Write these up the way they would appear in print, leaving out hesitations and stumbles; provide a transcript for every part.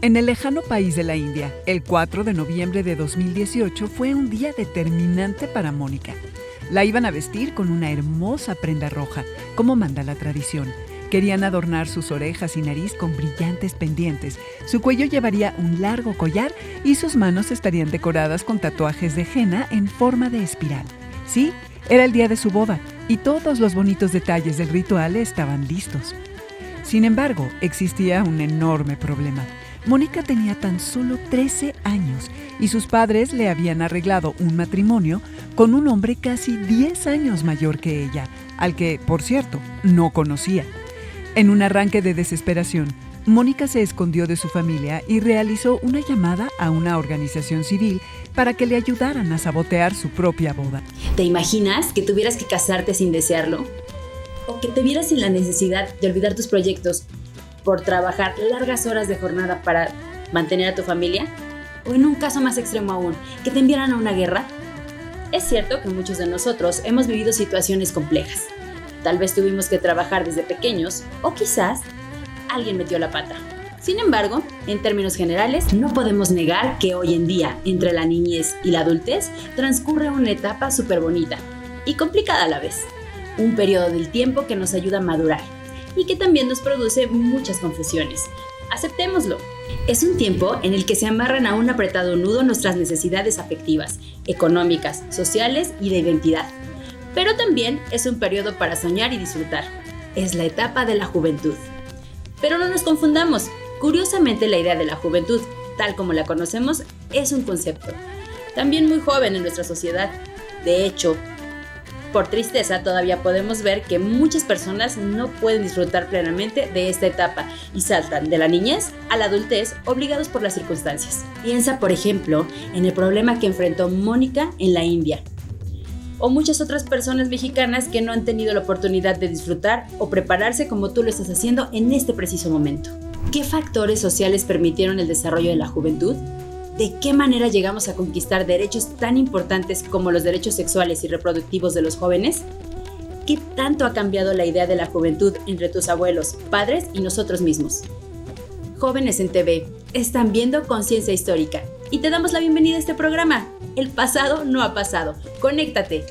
En el lejano país de la India, el 4 de noviembre de 2018 fue un día determinante para Mónica. La iban a vestir con una hermosa prenda roja, como manda la tradición. Querían adornar sus orejas y nariz con brillantes pendientes, su cuello llevaría un largo collar y sus manos estarían decoradas con tatuajes de henna en forma de espiral. Sí, era el día de su boda y todos los bonitos detalles del ritual estaban listos. Sin embargo, existía un enorme problema. Mónica tenía tan solo 13 años y sus padres le habían arreglado un matrimonio con un hombre casi 10 años mayor que ella, al que, por cierto, no conocía. En un arranque de desesperación, Mónica se escondió de su familia y realizó una llamada a una organización civil para que le ayudaran a sabotear su propia boda. ¿Te imaginas que tuvieras que casarte sin desearlo? ¿O que te vieras sin la necesidad de olvidar tus proyectos por trabajar largas horas de jornada para mantener a tu familia? ¿O en un caso más extremo aún, que te enviaran a una guerra? Es cierto que muchos de nosotros hemos vivido situaciones complejas. Tal vez tuvimos que trabajar desde pequeños o quizás alguien metió la pata. Sin embargo, en términos generales, no podemos negar que hoy en día, entre la niñez y la adultez, transcurre una etapa súper bonita y complicada a la vez. Un periodo del tiempo que nos ayuda a madurar y que también nos produce muchas confusiones. Aceptémoslo. Es un tiempo en el que se amarran a un apretado nudo nuestras necesidades afectivas, económicas, sociales y de identidad. Pero también es un periodo para soñar y disfrutar. Es la etapa de la juventud. Pero no nos confundamos. Curiosamente, la idea de la juventud, tal como la conocemos, es un concepto también muy joven en nuestra sociedad. De hecho, por tristeza, todavía podemos ver que muchas personas no pueden disfrutar plenamente de esta etapa y saltan de la niñez a la adultez obligados por las circunstancias. Piensa, por ejemplo, en el problema que enfrentó Mónica en la India, o muchas otras personas mexicanas que no han tenido la oportunidad de disfrutar o prepararse como tú lo estás haciendo en este preciso momento. ¿Qué factores sociales permitieron el desarrollo de la juventud? ¿De qué manera llegamos a conquistar derechos tan importantes como los derechos sexuales y reproductivos de los jóvenes? ¿Qué tanto ha cambiado la idea de la juventud entre tus abuelos, padres y nosotros mismos? Jóvenes en TV, están viendo Conciencia Histórica y te damos la bienvenida a este programa. El pasado no ha pasado. Conéctate.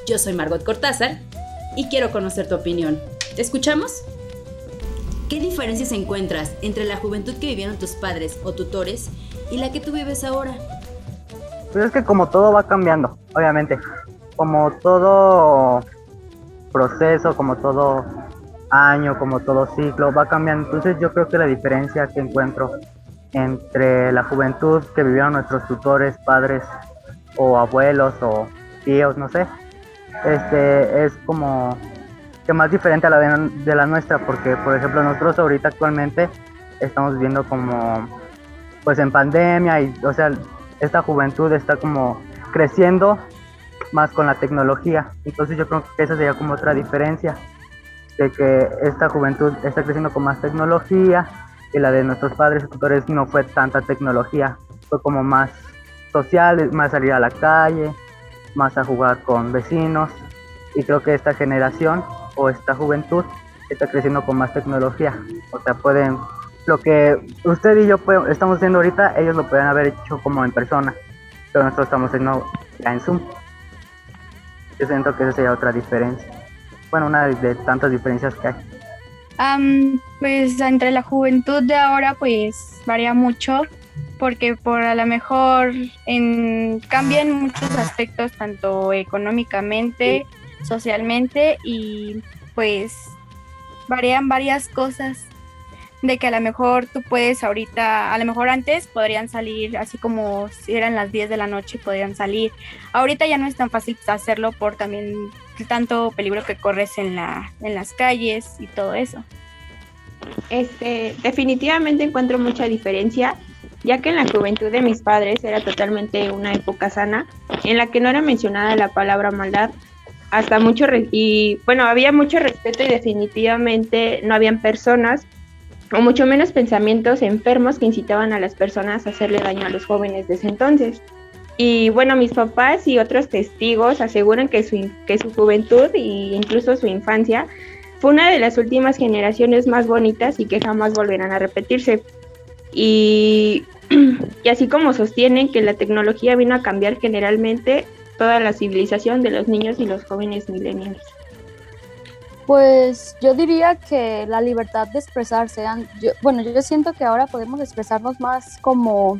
Yo soy Margot Cortázar y quiero conocer tu opinión. ¿Te escuchamos? ¿Qué diferencias encuentras entre la juventud que vivieron tus padres o tutores y la que tú vives ahora? Pues es que como todo va cambiando, obviamente. Como todo proceso, como todo año, como todo ciclo, va cambiando. Entonces yo creo que la diferencia que encuentro entre la juventud que vivieron nuestros tutores, padres o abuelos o tíos, no sé, es como que más diferente a la de la nuestra, porque por ejemplo nosotros ahorita actualmente estamos viviendo como pues en pandemia y o sea esta juventud está como creciendo más con la tecnología. Entonces yo creo que esa sería como otra diferencia, de que esta juventud está creciendo con más tecnología y la de nuestros padres y tutores no fue tanta tecnología, fue como más social, más salir a la calle, más a jugar con vecinos. Y creo que esta generación o esta juventud está creciendo con más tecnología. O sea, pueden, lo que usted y yo estamos haciendo ahorita, ellos lo pueden haber hecho como en persona, pero nosotros estamos haciendo ya en Zoom. Yo siento que esa sería otra diferencia. Bueno, una de tantas diferencias que hay. Pues entre la juventud de ahora pues varía mucho, porque por a lo mejor cambian muchos aspectos, tanto económicamente, socialmente, y pues varían varias cosas, de que a lo mejor tú puedes ahorita, a lo mejor antes podrían salir, así como si eran las 10 de la noche podrían salir, ahorita ya no es tan fácil hacerlo por también tanto peligro que corres en las calles y todo eso. Definitivamente encuentro mucha diferencia, ya que en la juventud de mis padres era totalmente una época sana, en la que no era mencionada la palabra maldad, hasta había mucho respeto y definitivamente no habían personas, o mucho menos pensamientos enfermos que incitaban a las personas a hacerle daño a los jóvenes de ese entonces. Y bueno, mis papás y otros testigos aseguran que su juventud e incluso su infancia fue una de las últimas generaciones más bonitas y que jamás volverán a repetirse. Y, y así como sostienen que la tecnología vino a cambiar generalmente toda la civilización de los niños y los jóvenes millennials. Pues yo diría que la libertad de expresarse, yo siento que ahora podemos expresarnos más como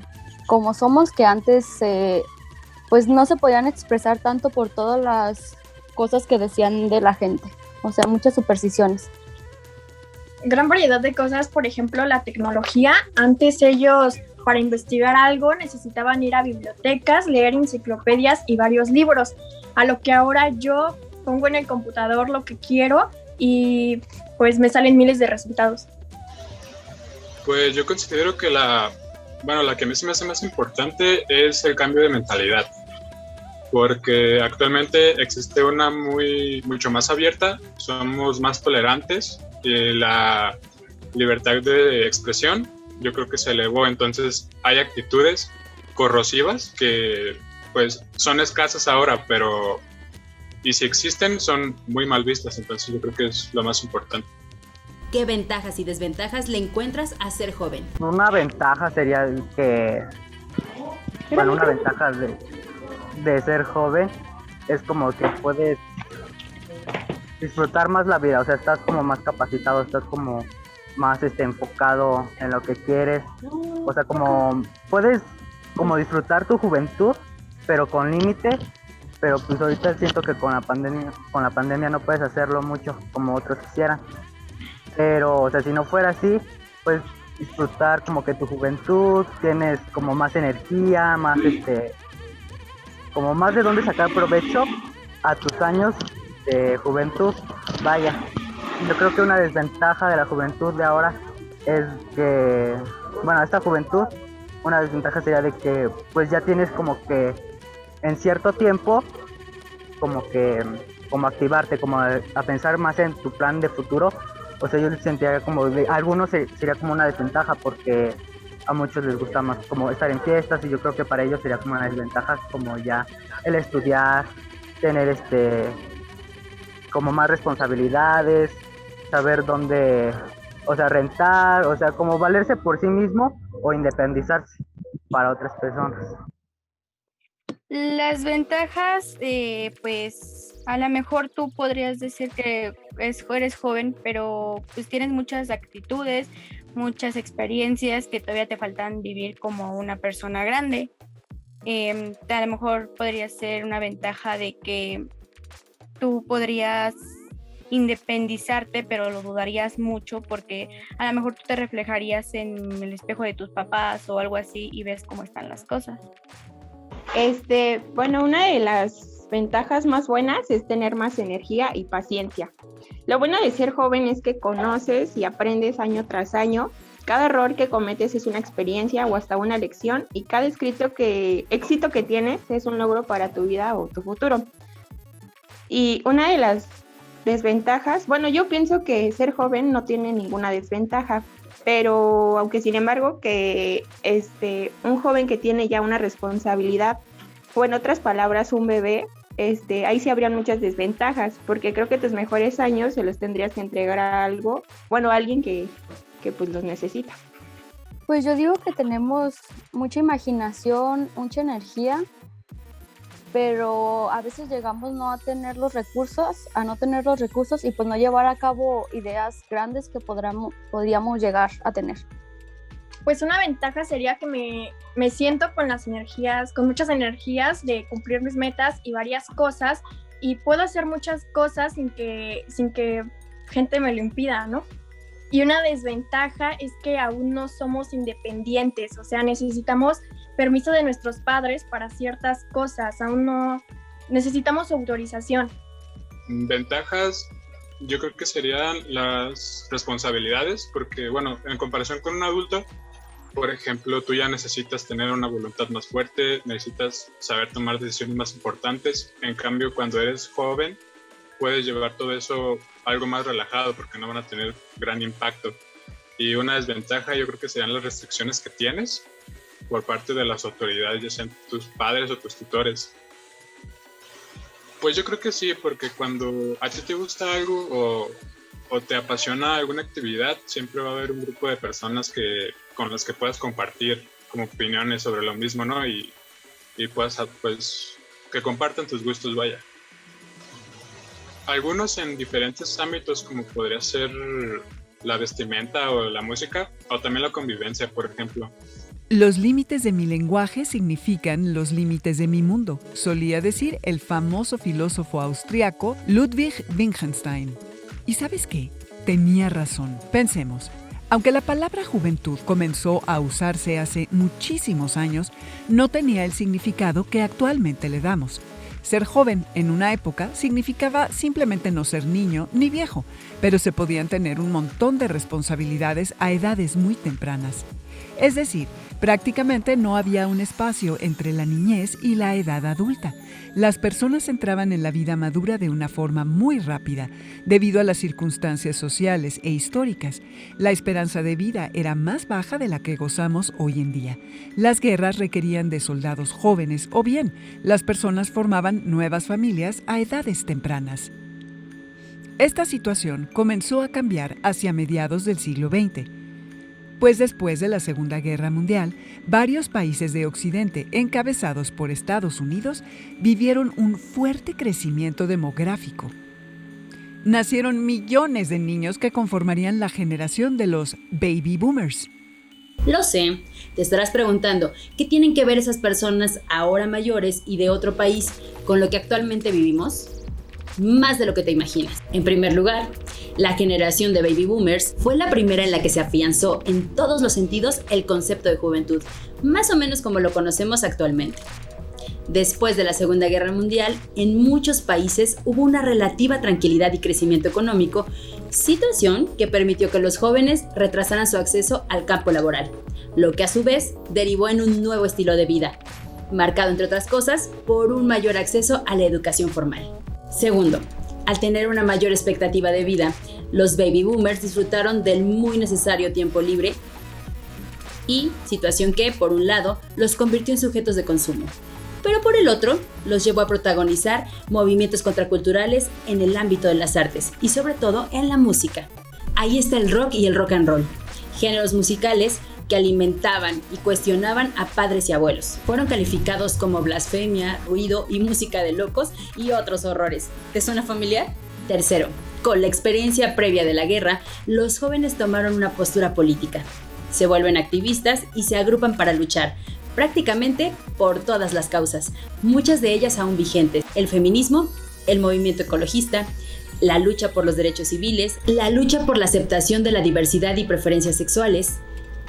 somos, que antes pues no se podían expresar tanto por todas las cosas que decían de la gente, o sea, muchas supersticiones. Gran variedad de cosas, por ejemplo, la tecnología. Antes ellos, para investigar algo, necesitaban ir a bibliotecas, leer enciclopedias y varios libros, a lo que ahora yo pongo en el computador lo que quiero y pues me salen miles de resultados. Pues yo considero que la que a mí se me hace más importante es el cambio de mentalidad, porque actualmente existe una mucho más abierta, somos más tolerantes y la libertad de expresión yo creo que se elevó, entonces hay actitudes corrosivas que pues son escasas ahora, pero y si existen son muy mal vistas, entonces yo creo que es lo más importante. ¿Qué ventajas y desventajas le encuentras a ser joven? Una ventaja sería una ventaja de ser joven es como que puedes disfrutar más la vida, o sea, estás como más capacitado, estás como más enfocado en lo que quieres, o sea, como puedes como disfrutar tu juventud, pero con límite, pero pues ahorita siento que con la pandemia no puedes hacerlo mucho como otros quisieran, pero, o sea, si no fuera así, pues disfrutar como que tu juventud, tienes como más energía, más como más de dónde sacar provecho a tus años de juventud. Vaya, yo creo que una desventaja de la juventud de ahora es que, bueno, esta juventud, una desventaja sería de que pues ya tienes como que en cierto tiempo como activarte, como a pensar más en tu plan de futuro. O sea, yo sentía como a algunos sería como una desventaja porque a muchos les gusta más como estar en fiestas y yo creo que para ellos sería como una desventaja como ya el estudiar, tener como más responsabilidades, saber dónde, o sea, rentar, o sea, como valerse por sí mismo o independizarse para otras personas. Las ventajas, pues a lo mejor tú podrías decir que eres joven, pero pues tienes muchas actitudes, muchas experiencias que todavía te faltan vivir como una persona grande. A lo mejor podría ser una ventaja de que tú podrías independizarte, pero lo dudarías mucho porque a lo mejor tú te reflejarías en el espejo de tus papás o algo así y ves cómo están las cosas. Bueno, una de las ventajas más buenas es tener más energía y paciencia. Lo bueno de ser joven es que conoces y aprendes año tras año. Cada error que cometes es una experiencia o hasta una lección y cada éxito que tienes es un logro para tu vida o tu futuro. Y una de las desventajas, bueno, yo pienso que ser joven no tiene ninguna desventaja, pero aunque sin embargo que un joven que tiene ya una responsabilidad, o en otras palabras un bebé, ahí sí habrían muchas desventajas, porque creo que tus mejores años se los tendrías que entregar a alguien que pues los necesita. Pues yo digo que tenemos mucha imaginación, mucha energía, pero a veces llegamos no tener los recursos y pues no llevar a cabo ideas grandes que podríamos llegar a tener. Pues una ventaja sería que me siento con muchas energías de cumplir mis metas y varias cosas, y puedo hacer muchas cosas sin que gente me lo impida, ¿no? Y una desventaja es que aún no somos independientes, o sea, necesitamos permiso de nuestros padres para ciertas cosas, aún no necesitamos autorización. Ventajas, yo creo que serían las responsabilidades, porque bueno, en comparación con un adulto, por ejemplo, tú ya necesitas tener una voluntad más fuerte, necesitas saber tomar decisiones más importantes. En cambio, cuando eres joven, puedes llevar todo eso algo más relajado porque no van a tener gran impacto. Y una desventaja yo creo que serían las restricciones que tienes por parte de las autoridades, ya sean tus padres o tus tutores. Pues yo creo que sí, porque cuando a ti te gusta algo o o te apasiona alguna actividad, siempre va a haber un grupo de personas con las que puedas compartir como opiniones sobre lo mismo, ¿no? Y puedas, pues, que compartan tus gustos, vaya. Algunos en diferentes ámbitos, como podría ser la vestimenta o la música, o también la convivencia, por ejemplo. Los límites de mi lenguaje significan los límites de mi mundo, solía decir el famoso filósofo austriaco Ludwig Wittgenstein. ¿Y sabes qué? Tenía razón. Pensemos, aunque la palabra juventud comenzó a usarse hace muchísimos años, no tenía el significado que actualmente le damos. Ser joven en una época significaba simplemente no ser niño ni viejo, pero se podían tener un montón de responsabilidades a edades muy tempranas. Es decir, prácticamente no había un espacio entre la niñez y la edad adulta. Las personas entraban en la vida madura de una forma muy rápida, debido a las circunstancias sociales e históricas. La esperanza de vida era más baja de la que gozamos hoy en día. Las guerras requerían de soldados jóvenes o bien, las personas formaban nuevas familias a edades tempranas. Esta situación comenzó a cambiar hacia mediados del siglo XX. Pues después de la Segunda Guerra Mundial, varios países de Occidente, encabezados por Estados Unidos, vivieron un fuerte crecimiento demográfico. Nacieron millones de niños que conformarían la generación de los baby boomers. Lo sé, te estarás preguntando, ¿qué tienen que ver esas personas ahora mayores y de otro país con lo que actualmente vivimos? Más de lo que te imaginas. En primer lugar, la generación de baby boomers fue la primera en la que se afianzó en todos los sentidos el concepto de juventud, más o menos como lo conocemos actualmente. Después de la Segunda Guerra Mundial, en muchos países hubo una relativa tranquilidad y crecimiento económico, situación que permitió que los jóvenes retrasaran su acceso al campo laboral, lo que a su vez derivó en un nuevo estilo de vida, marcado entre otras cosas por un mayor acceso a la educación formal. Segundo, al tener una mayor expectativa de vida, los baby boomers disfrutaron del muy necesario tiempo libre y situación que, por un lado, los convirtió en sujetos de consumo, pero por el otro, los llevó a protagonizar movimientos contraculturales en el ámbito de las artes y sobre todo en la música. Ahí está el rock y el rock and roll, géneros musicales que alimentaban y cuestionaban a padres y abuelos. Fueron calificados como blasfemia, ruido y música de locos y otros horrores. ¿Te suena familiar? Tercero, con la experiencia previa de la guerra, los jóvenes tomaron una postura política. Se vuelven activistas y se agrupan para luchar, prácticamente por todas las causas, muchas de ellas aún vigentes: el feminismo, el movimiento ecologista, la lucha por los derechos civiles, la lucha por la aceptación de la diversidad y preferencias sexuales,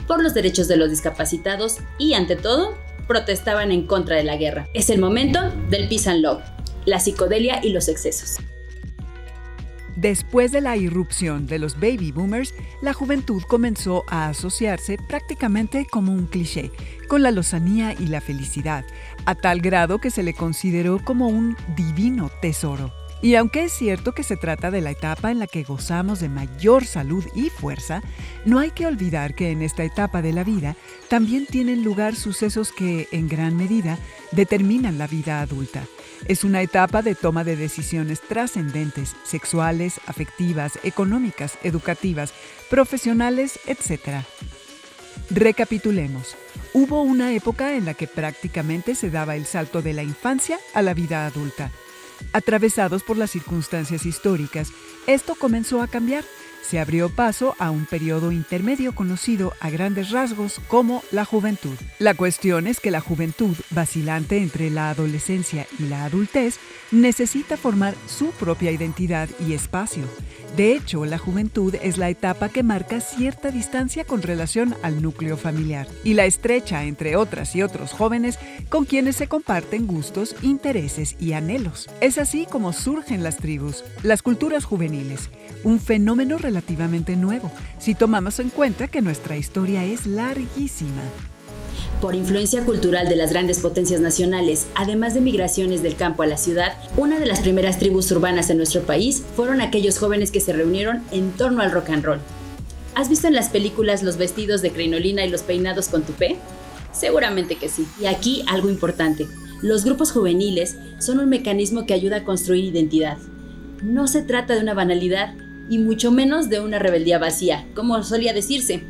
por los derechos de los discapacitados y, ante todo, protestaban en contra de la guerra. Es el momento del peace and love, la psicodelia y los excesos. Después de la irrupción de los baby boomers, la juventud comenzó a asociarse prácticamente como un cliché, con la lozanía y la felicidad, a tal grado que se le consideró como un divino tesoro. Y aunque es cierto que se trata de la etapa en la que gozamos de mayor salud y fuerza, no hay que olvidar que en esta etapa de la vida también tienen lugar sucesos que, en gran medida, determinan la vida adulta. Es una etapa de toma de decisiones trascendentes, sexuales, afectivas, económicas, educativas, profesionales, etc. Recapitulemos. Hubo una época en la que prácticamente se daba el salto de la infancia a la vida adulta. Atravesados por las circunstancias históricas, esto comenzó a cambiar. Se abrió paso a un periodo intermedio conocido a grandes rasgos como la juventud. La cuestión es que la juventud, vacilante entre la adolescencia y la adultez, necesita formar su propia identidad y espacio. De hecho, la juventud es la etapa que marca cierta distancia con relación al núcleo familiar y la estrecha entre otras y otros jóvenes con quienes se comparten gustos, intereses y anhelos. Es así como surgen las tribus, las culturas juveniles, un fenómeno relativamente nuevo, si tomamos en cuenta que nuestra historia es larguísima. Por influencia cultural de las grandes potencias nacionales, además de migraciones del campo a la ciudad, una de las primeras tribus urbanas en nuestro país fueron aquellos jóvenes que se reunieron en torno al rock and roll. ¿Has visto en las películas los vestidos de crinolina y los peinados con tupé? Seguramente que sí. Y aquí algo importante: los grupos juveniles son un mecanismo que ayuda a construir identidad. No se trata de una banalidad, y mucho menos de una rebeldía vacía, como solía decirse.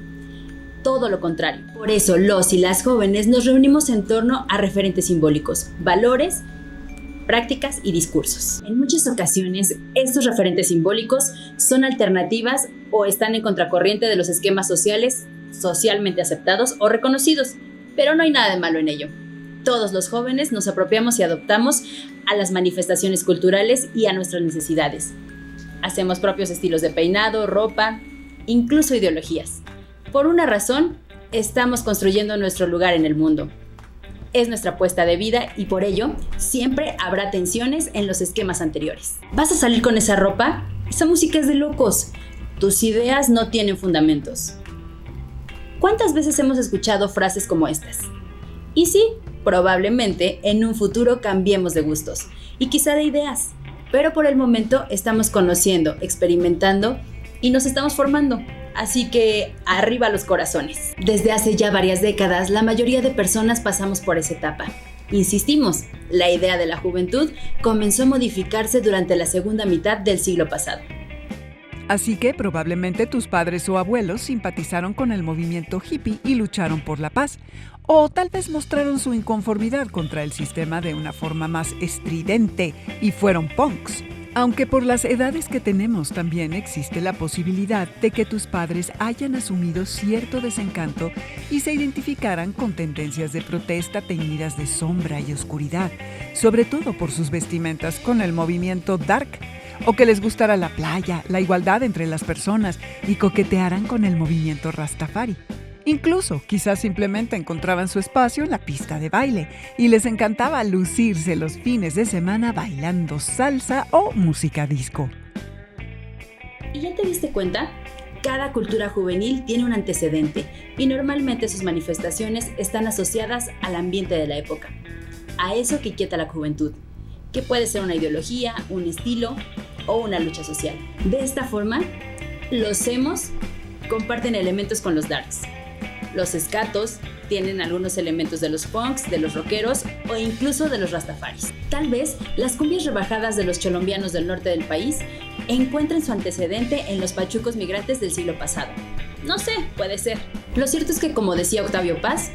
Todo lo contrario. Por eso los y las jóvenes nos reunimos en torno a referentes simbólicos, valores, prácticas y discursos. En muchas ocasiones, estos referentes simbólicos son alternativas o están en contracorriente de los esquemas sociales socialmente aceptados o reconocidos, pero no hay nada de malo en ello. Todos los jóvenes nos apropiamos y adoptamos a las manifestaciones culturales y a nuestras necesidades. Hacemos propios estilos de peinado, ropa, incluso ideologías. Por una razón, estamos construyendo nuestro lugar en el mundo. Es nuestra apuesta de vida y por ello siempre habrá tensiones en los esquemas anteriores. ¿Vas a salir con esa ropa? Esa música es de locos. Tus ideas no tienen fundamentos. ¿Cuántas veces hemos escuchado frases como estas? Y sí, probablemente en un futuro cambiemos de gustos y quizá de ideas, pero por el momento estamos conociendo, experimentando y nos estamos formando. Así que arriba los corazones. Desde hace ya varias décadas, la mayoría de personas pasamos por esa etapa. Insistimos, la idea de la juventud comenzó a modificarse durante la segunda mitad del siglo pasado. Así que probablemente tus padres o abuelos simpatizaron con el movimiento hippie y lucharon por la paz, o tal vez mostraron su inconformidad contra el sistema de una forma más estridente y fueron punks. Aunque por las edades que tenemos también existe la posibilidad de que tus padres hayan asumido cierto desencanto y se identificaran con tendencias de protesta teñidas de sombra y oscuridad, sobre todo por sus vestimentas con el movimiento dark, o que les gustara la playa, la igualdad entre las personas y coquetearan con el movimiento Rastafari. Incluso, quizás simplemente encontraban su espacio en la pista de baile y les encantaba lucirse los fines de semana bailando salsa o música disco. ¿Y ya te diste cuenta? Cada cultura juvenil tiene un antecedente y normalmente sus manifestaciones están asociadas al ambiente de la época, a eso que inquieta la juventud, que puede ser una ideología, un estilo o una lucha social. De esta forma, los emos comparten elementos con los darks. Los escatos tienen algunos elementos de los punks, de los rockeros o incluso de los rastafaris. Tal vez las cumbias rebajadas de los cholombianos del norte del país encuentren su antecedente en los pachucos migrantes del siglo pasado. No sé, puede ser. Lo cierto es que, como decía Octavio Paz,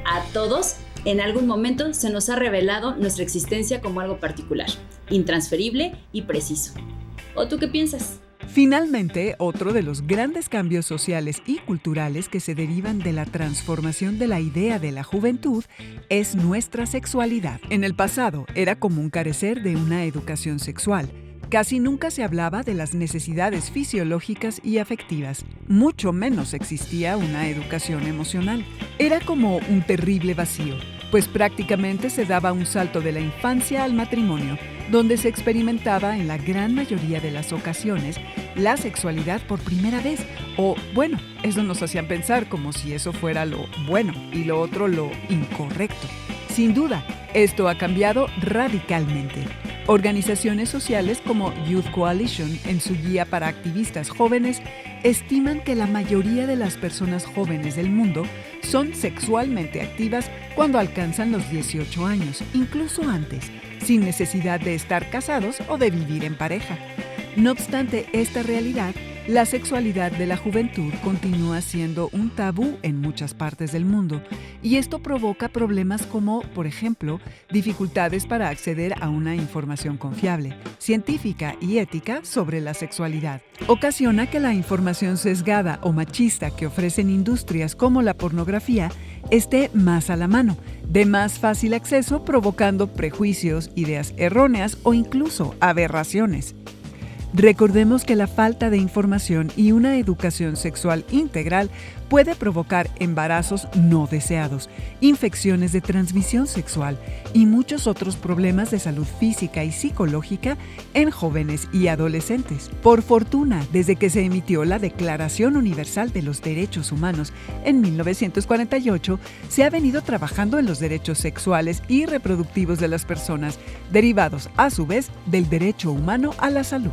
a todos en algún momento se nos ha revelado nuestra existencia como algo particular, intransferible y preciso. ¿O tú qué piensas? Finalmente, otro de los grandes cambios sociales y culturales que se derivan de la transformación de la idea de la juventud es nuestra sexualidad. En el pasado era común carecer de una educación sexual. Casi nunca se hablaba de las necesidades fisiológicas y afectivas, mucho menos existía una educación emocional. Era como un terrible vacío, pues prácticamente se daba un salto de la infancia al matrimonio, donde se experimentaba en la gran mayoría de las ocasiones la sexualidad por primera vez, o bueno, eso nos hacían pensar como si eso fuera lo bueno y lo otro lo incorrecto. Sin duda, esto ha cambiado radicalmente. Organizaciones sociales como Youth Coalition, en su guía para activistas jóvenes, estiman que la mayoría de las personas jóvenes del mundo son sexualmente activas cuando alcanzan los 18 años, incluso antes, sin necesidad de estar casados o de vivir en pareja. No obstante esta realidad, la sexualidad de la juventud continúa siendo un tabú en muchas partes del mundo, y esto provoca problemas como, por ejemplo, dificultades para acceder a una información confiable, científica y ética sobre la sexualidad. Ocasiona que la información sesgada o machista que ofrecen industrias como la pornografía esté más a la mano, de más fácil acceso, provocando prejuicios, ideas erróneas o incluso aberraciones. Recordemos que la falta de información y una educación sexual integral puede provocar embarazos no deseados, infecciones de transmisión sexual y muchos otros problemas de salud física y psicológica en jóvenes y adolescentes. Por fortuna, desde que se emitió la Declaración Universal de los Derechos Humanos en 1948, se ha venido trabajando en los derechos sexuales y reproductivos de las personas, derivados a su vez del derecho humano a la salud.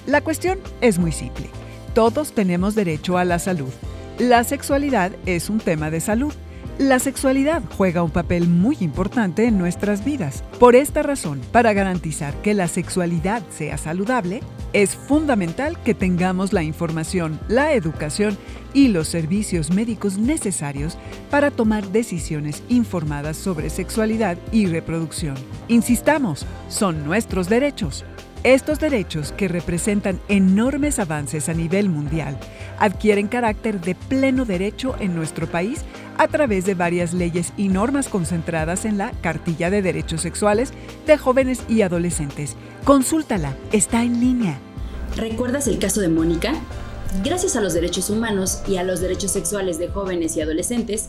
La cuestión es muy simple. Todos tenemos derecho a la salud. La sexualidad es un tema de salud. La sexualidad juega un papel muy importante en nuestras vidas. Por esta razón, para garantizar que la sexualidad sea saludable, es fundamental que tengamos la información, la educación y los servicios médicos necesarios para tomar decisiones informadas sobre sexualidad y reproducción. Insistamos, son nuestros derechos. Estos derechos, que representan enormes avances a nivel mundial, adquieren carácter de pleno derecho en nuestro país a través de varias leyes y normas concentradas en la Cartilla de Derechos Sexuales de Jóvenes y Adolescentes. Consúltala, está en línea. ¿Recuerdas el caso de Mónica? Gracias a los derechos humanos y a los derechos sexuales de jóvenes y adolescentes,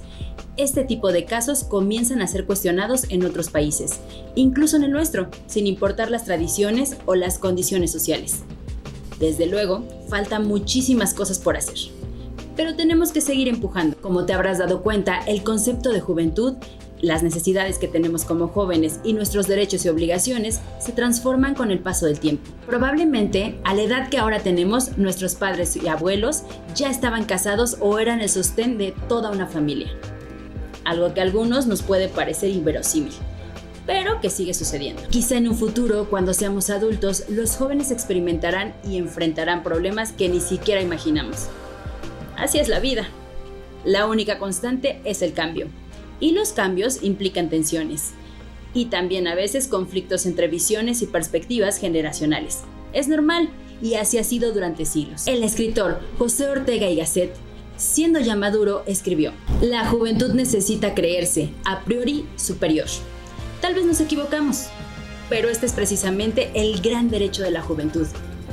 este tipo de casos comienzan a ser cuestionados en otros países, incluso en el nuestro, sin importar las tradiciones o las condiciones sociales. Desde luego, faltan muchísimas cosas por hacer, pero tenemos que seguir empujando. Como te habrás dado cuenta, el concepto de juventud, las necesidades que tenemos como jóvenes y nuestros derechos y obligaciones se transforman con el paso del tiempo. Probablemente, a la edad que ahora tenemos, nuestros padres y abuelos ya estaban casados o eran el sostén de toda una familia. Algo que a algunos nos puede parecer inverosímil, pero que sigue sucediendo. Quizá en un futuro, cuando seamos adultos, los jóvenes experimentarán y enfrentarán problemas que ni siquiera imaginamos. Así es la vida. La única constante es el cambio. Y los cambios implican tensiones. Y también a veces conflictos entre visiones y perspectivas generacionales. Es normal, y así ha sido durante siglos. El escritor José Ortega y Gasset, siendo ya maduro, escribió: la juventud necesita creerse a priori superior. Tal vez nos equivocamos, pero este es precisamente el gran derecho de la juventud.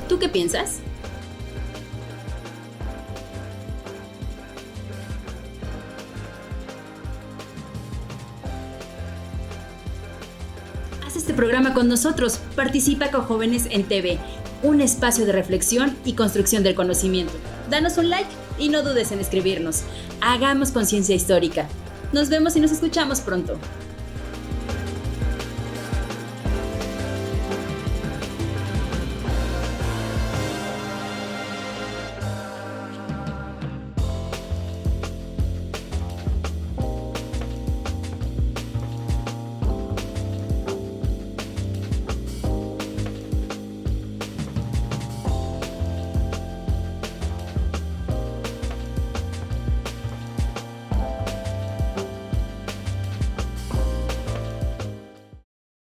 ¿Tú qué piensas? Haz este programa con nosotros. Participa con Jóvenes en TV, un espacio de reflexión y construcción del conocimiento. Danos un like y no dudes en escribirnos. Hagamos conciencia histórica. Nos vemos y nos escuchamos pronto.